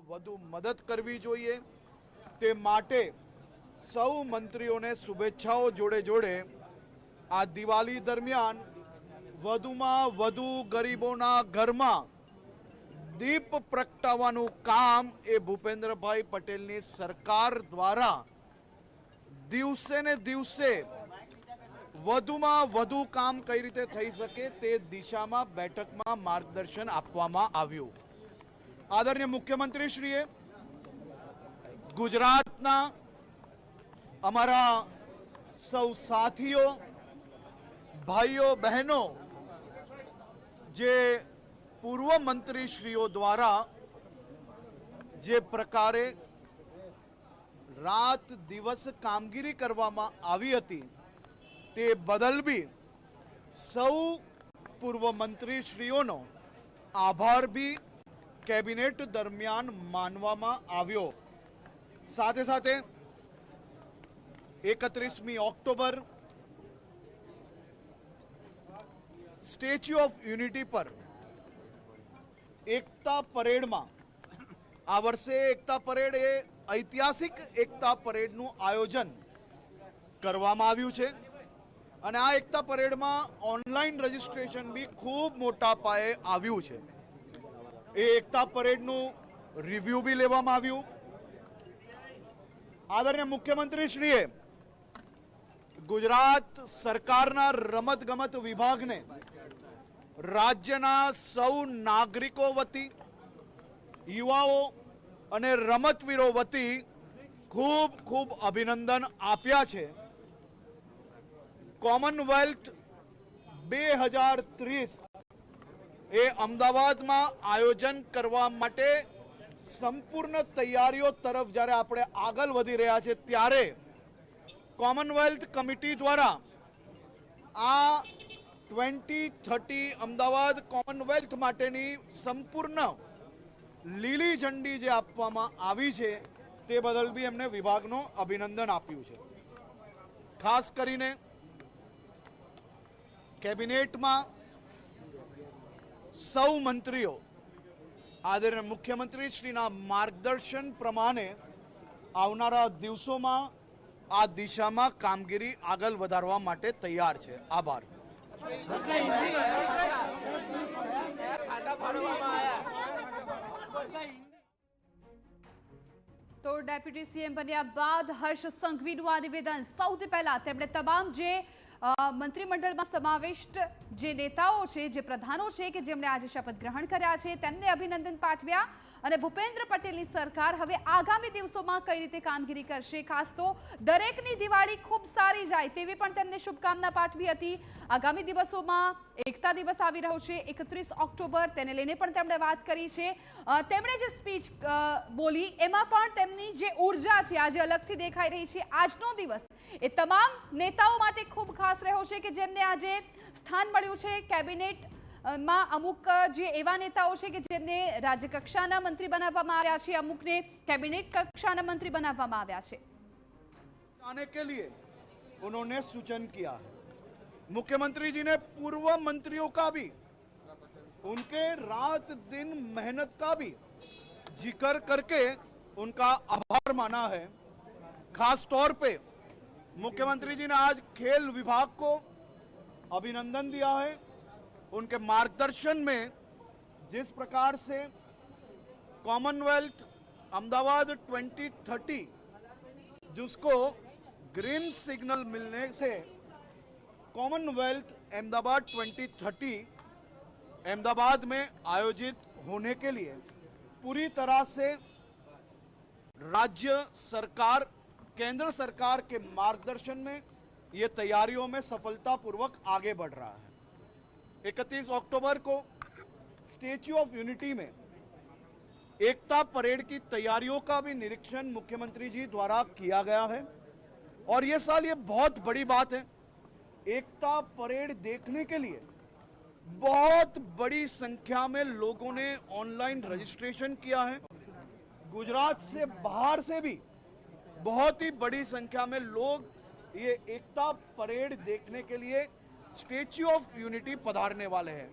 વધુ મદદ કરવી જોઈએ તે માટે સૌ મંત્રીઓને શુભેચ્છાઓ જોડે જોડે આ દિવાળી દરમિયાન વધુમાં વધુ ગરીબોના ઘરમાં દીપ પ્રગટાવવાનું કામ એ ભૂપેન્દ્રભાઈ પટેલની સરકાર દ્વારા દિવસે ને દિવસે વધુમાં વધુ કામ કઈ રીતે થઈ શકે તે દિશામાં બેઠકમાં માર્ગદર્શન આપવામાં આવ્યું. આદરણીય મુખ્યમંત્રીશ્રીએ ગુજરાતના અમારા સૌ સાથીઓ, ભાઈઓ, બહેનો જે પૂર્વ મંત્રીશ્રીઓ દ્વારા જે પ્રકારે રાત દિવસ કામગીરી કરવામાં આવી હતી તે બદલ બી સૌ પૂર્વ મંત્રીશ્રીઓનો આભાર બી કેબિનેટ દરમિયાન માનવામાં આવ્યો. સાથે સાથે 31મી ઓક્ટોબર સ્ટેચ્યુ ઓફ યુનિટી પર એકતા પરેડમાં આ વર્ષે એકતા પરેડ એ ઐતિહાસિક એકતા પરેડનું આયોજન કરવામાં આવ્યું છે અને આ એકતા પરેડમાં ઓનલાઈન રજીસ્ટ્રેશન બી ખૂબ મોટા પાયે આવ્યું છે. એ એકતા પરેડનું રિવ્યુ બી લેવામાં આવ્યું. આદરણીય મુખ્યમંત્રીશ્રીએ ગુજરાત સરકારના રમતગમત વિભાગને રાજ્યના સૌ નાગરિકો વતી, યુવાઓ અને રમતવીરો વતી ખૂબ ખૂબ અભિનંદન આપ્યા છે. કોમનવેલ્થ 2030 એ અમદાવાદમાં આયોજન કરવા માટે સંપૂર્ણ તૈયારીઓ તરફ જ્યારે આપણે આગળ વધી રહ્યા છે ત્યારે કોમનવેલ્થ કમિટી દ્વારા આ 2030 અમદાવાદ કોમનવેલ્થ માટેની સંપૂર્ણ લીલી ઝંડી જે આપવામાં આવી છે તે બદલ બી એમને વિભાગનો અભિનંદન આપ્યું છે. ખાસ કરીને કેબિનેટમાં સૌ મંત્રીઓ આદરણીય મુખ્યમંત્રીશ્રીના માર્ગદર્શન પ્રમાણે આવનારા દિવસોમાં આ દિશામાં કામગીરી આગળ વધારવા માટે તૈયાર છે. આભાર. તો ડેપ્યુટી સીએમ બન્યા બાદ હર્ષ સંઘવીનું આ નિવેદન. સૌથી પહેલા તેમણે તમામ જે મંત્રીમંડળમાં સમાવિષ્ટ જે નેતાઓ છે, જે પ્રધાનો છે કે જેમણે આજે શપથ ગ્રહણ કર્યા છે તેમને અભિનંદન પાઠવ્યા અને ભૂપેન્દ્ર પટેલની સરકાર હવે આગામી દિવસોમાં કઈ રીતે કામગીરી કરશે, ખાસ તો દરેકની દિવાળી ખૂબ સારી જાય તેવી પણ તેમને શુભકામના પાઠવી હતી. આગામી દિવસોમાં એકતા દિવસ આવી રહ્યો છે 31 ઓક્ટોબર, તેને લઈને પણ તેમણે વાત કરી છે. તેમણે જે સ્પીચ બોલી એમાં પણ તેમની જે ઉર્જા છે આજે અલગથી દેખાઈ રહી છે. આજનો દિવસ એ તમામ નેતાઓ માટે ખૂબ ખાસ રહ્યો છે કે જેમને આજે સ્થાન મળ્યું છે કેબિનેટ માં. અમુક જે એવા નેતાઓ છે કે જેમને રાજ્ય કક્ષાના મંત્રી બનાવવામાં આવ્યા છે, અમુકને કેબિનેટ કક્ષાના મંત્રી બનાવવામાં આવ્યા છે. आने के लिए उन्होंने सूचन किया है. मुख्यमंत्री जी ने पूर्व मंत्रियों का भी उनके रात दिन मेहनत का भी जिक्र करके उनका आभार माना है. खास तौर पे मुख्यमंत्री जी ने आज खेल विभाग को अभिनंदन दिया है. उनके मार्गदर्शन में जिस प्रकार से कॉमनवेल्थ अहमदाबाद 2030 जिसको ग्रीन सिग्नल मिलने से कॉमनवेल्थ अहमदाबाद 2030 अहमदाबाद में आयोजित होने के लिए पूरी तरह से राज्य सरकार, केंद्र सरकार के मार्गदर्शन में ये तैयारियों में सफलतापूर्वक आगे बढ़ रहा है. 31 अक्टूबर को स्टेच्यू ऑफ यूनिटी में एकता परेड की तैयारियों का भी निरीक्षण मुख्यमंत्री जी द्वारा किया गया है और ये साल ये बहुत बड़ी बात है. एकता परेड देखने के लिए बहुत बड़ी संख्या में लोगों ने ऑनलाइन रजिस्ट्रेशन किया है. गुजरात से बाहर से भी बहुत ही बड़ी संख्या में लोग ये एकता परेड देखने के लिए स्टेच्यू ऑफ यूनिटी पधारने वाले हैं.